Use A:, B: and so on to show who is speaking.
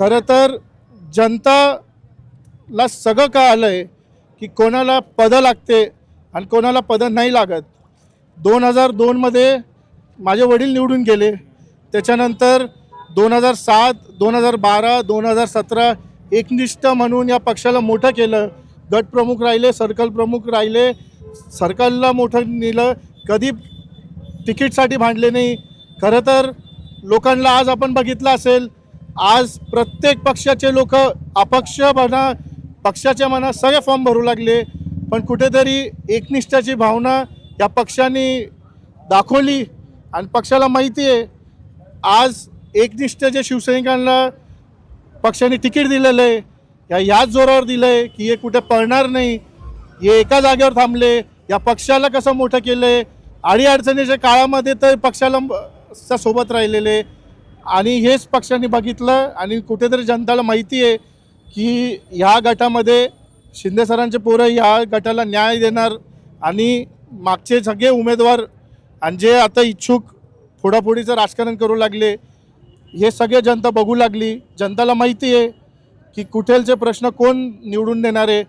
A: खरं तर जनताला सगळं कळालं आहे की कोणाला पदं लागते आणि कोणाला पदं नाही लागत. 2002मध्ये माझे वडील निवडून गेले. त्याच्यानंतर 2007, 2012, 2017 एकनिष्ठ म्हणून या पक्षाला मोठं केलं. गटप्रमुख राहिले, सर्कल प्रमुख राहिले, सर्कलला मोठं नेलं. कधी तिकीटसाठी भांडले नाही. खरं तर लोकांना आज आपण बघितलं असेल, आज प्रत्येक पक्षाचे लोक अपक्ष म्हणा पक्षाच्या म्हणा सगळे फॉर्म भरू लागले. पण कुठेतरी एकनिष्ठाची भावना या पक्षाने दाखवली आणि पक्षाला माहिती आहे आज एकनिष्ठ जे शिवसैनिकांना पक्षाने तिकीट दिलेलं आहे याच जोरावर दिलं आहे की हे कुठे पळणार नाही. हे एका जागेवर थांबले. या पक्षाला कसं मोठं केलं आहे. अडीअडचणीच्या काळामध्ये तर पक्षाला सोबत राहिलेले आणि हेच पक्षाने बघितलं आणि कुठेतरी जनताला माहिती आहे की ह्या गटामध्ये शिंदे सरांचे पोरं ह्या गटाला न्याय देणार आणि मागचे सगळे उमेदवार आणि जे आता इच्छुक फोडाफोडीचं राजकारण करू लागले हे सगळे जनता बघू लागली. जनताला माहिती आहे की कुठेलचे प्रश्न कोण निवडून देणार आहे.